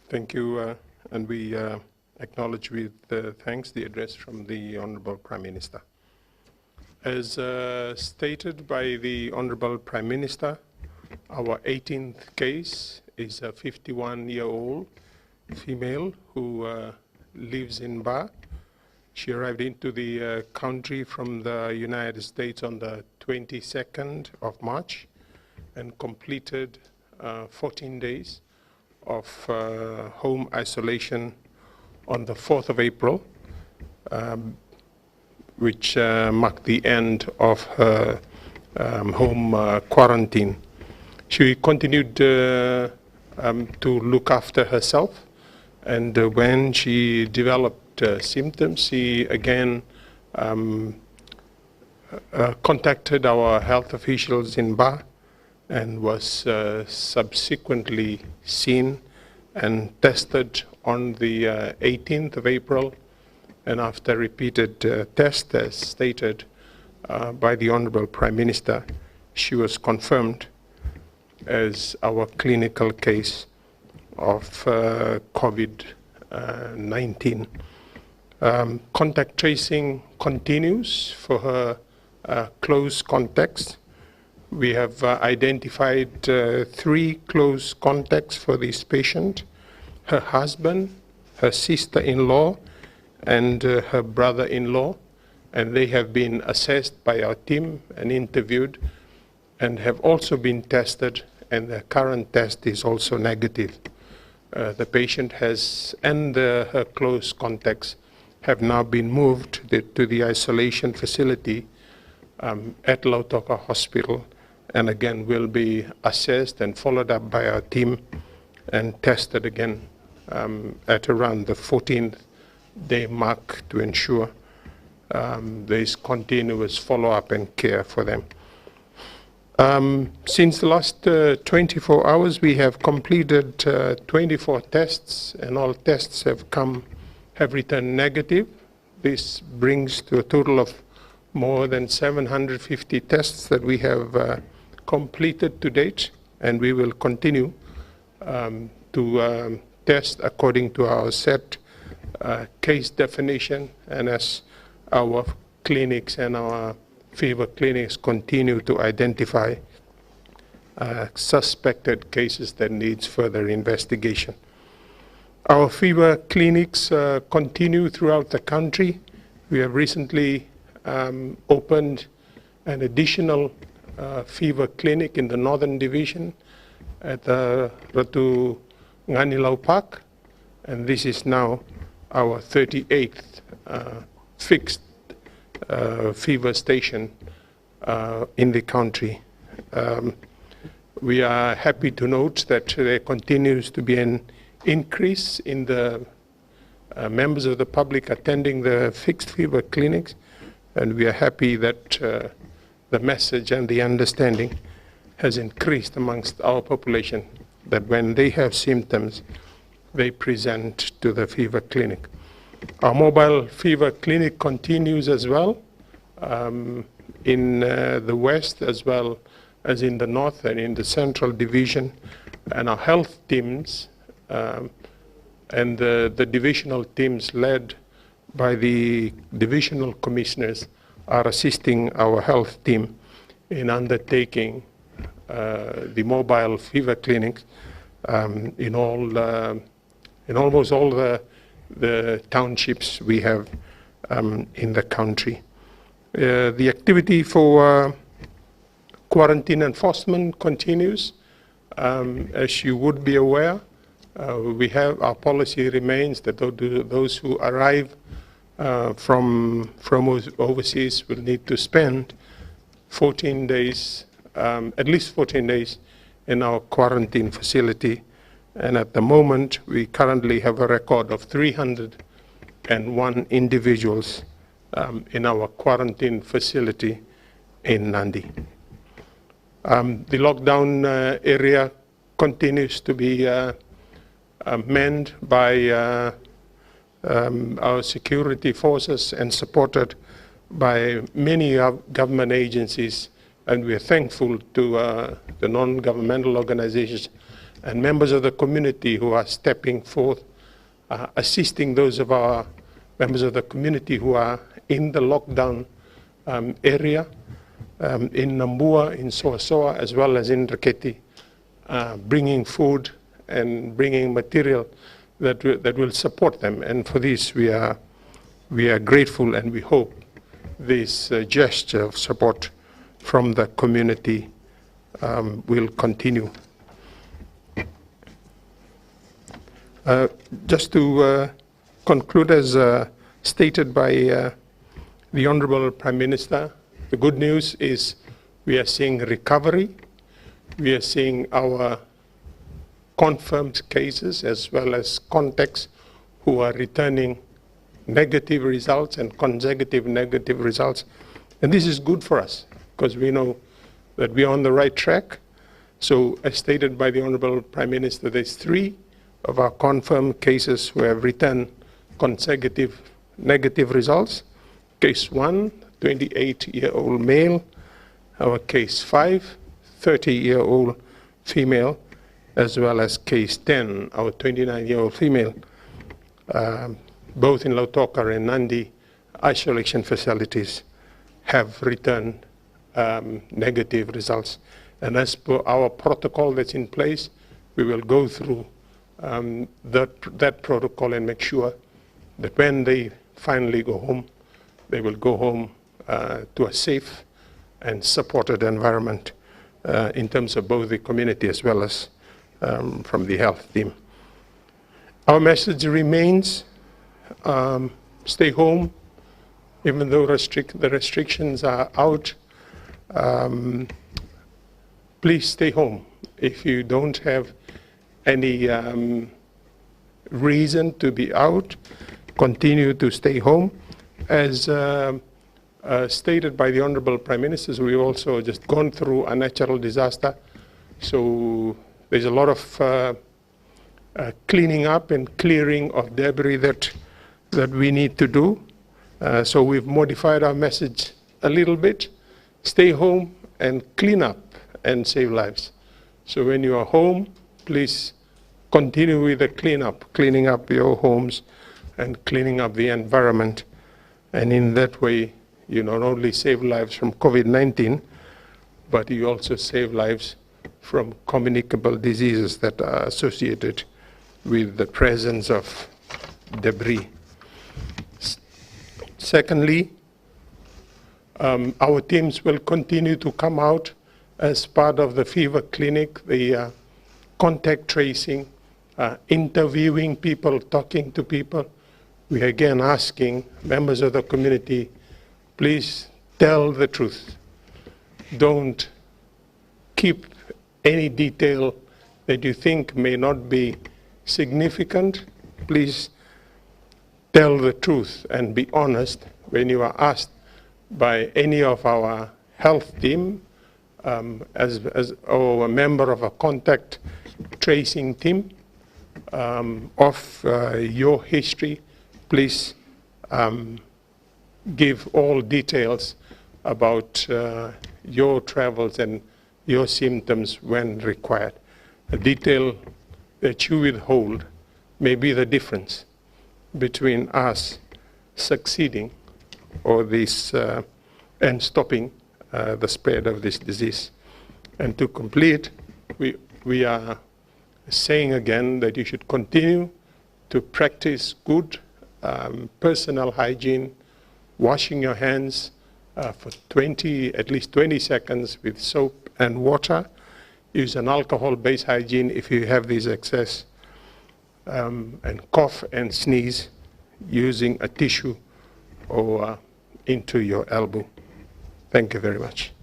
Thank you, and we acknowledge with thanks the address from the Honorable Prime Minister. As stated by the Honorable Prime Minister, our 18th case is a 51-year-old female who lives in Ba. She arrived into the country from the United States on the 22nd of March and completed 14 days of home isolation on the 4th of April, which marked the end of her home quarantine. She continued to look after herself, and when she developed symptoms, she again contacted our health officials in Ba and was subsequently seen and tested on the 18th of April, and after repeated tests, as stated by the Honorable Prime Minister, she was confirmed as our clinical case of COVID-19. Contact tracing continues for her close contacts. We have identified 3 close contacts for this patient: her husband, her sister-in-law, and her brother-in-law, and they have been assessed by our team and interviewed and have also been tested, and the current test is also negative. The patient has, and her close contacts have now been moved to the isolation facility at Lautoka Hospital, and again will be assessed and followed up by our team and tested again at around the 14th day mark to ensure there is continuous follow-up and care for them. Since the last 24 hours, we have completed 24 tests, and all tests have returned negative. This brings to a total of more than 750 tests that we have completed to date, and we will continue to test according to our set case definition, and as our clinics and our fever clinics continue to identify suspected cases that needs further investigation. Our fever clinics continue throughout the country. We have recently opened an additional fever clinic in the Northern Division at the Ratu Nganilau Park, and this is now our 38th fixed fever station in the country. We are happy to note that there continues to be an increase in the members of the public attending the fixed fever clinics, and we are happy that the message and the understanding has increased amongst our population that when they have symptoms, they present to the fever clinic. Our mobile fever clinic continues as well in the west as well as in the north and in the central division, and our health teams and the divisional teams led by the divisional commissioners are assisting our health team in undertaking the mobile fever clinics in almost all the townships we have in the country. The activity for quarantine enforcement continues. As you would be aware, our policy remains that those who arrive from overseas will need to spend 14 days, at least 14 days in our quarantine facility. And at the moment, we currently have a record of 301 individuals in our quarantine facility in Nandi. The lockdown area continues to be manned by our security forces and supported by many government agencies, and we are thankful to the non-governmental organizations and members of the community who are stepping forth, assisting those of our members of the community who are in the lockdown area, in Nambua, in Soasoa, as well as in Raketi, bringing food and bringing material that will support them. And for this, we are grateful, and we hope this gesture of support from the community will continue. Just to conclude, as stated by the Honorable Prime Minister, the good news is we are seeing recovery. We are seeing our confirmed cases as well as contacts who are returning negative results and consecutive negative results. And this is good for us because we know that we are on the right track. So as stated by the Honorable Prime Minister, there's 3 of our confirmed cases who have returned consecutive negative results. Case 1, 28-year-old male. Our case 5, 30-year-old female, as well as case 10, our 29-year-old female, both in Lautoka and Nandi isolation facilities have returned negative results. And as per our protocol that's in place, we will go through that protocol and make sure that when they finally go home, they will go home to a safe and supported environment in terms of both the community as well as from the health team. Our message remains, stay home, even though the restrictions are out. Please stay home. If you don't have any reason to be out, continue to stay home. As stated by the Honorable Prime Minister, we've also just gone through a natural disaster. So there's a lot of cleaning up and clearing of debris that we need to do. So we've modified our message a little bit. Stay home and clean up and save lives. So when you are home, please continue with the cleanup, cleaning up your homes and cleaning up the environment. And in that way, you not only save lives from COVID-19, but you also save lives from communicable diseases that are associated with the presence of debris. Secondly, our teams will continue to come out as part of the fever clinic, the contact tracing, interviewing people, talking to people. We are again asking members of the community, please tell the truth. Don't keep any detail that you think may not be significant. Please tell the truth and be honest when you are asked by any of our health team or a member of a contact tracing team of your history. Please give all details about your travels and your symptoms when required. A detail that you withhold may be the difference between us succeeding or this and stopping the spread of this disease. And to complete, we are saying again that you should continue to practice good personal hygiene, washing your hands for at least 20 seconds with soap and water. Use an alcohol-based hygiene if you have this excess, and cough and sneeze using a tissue or into your elbow. Thank you very much.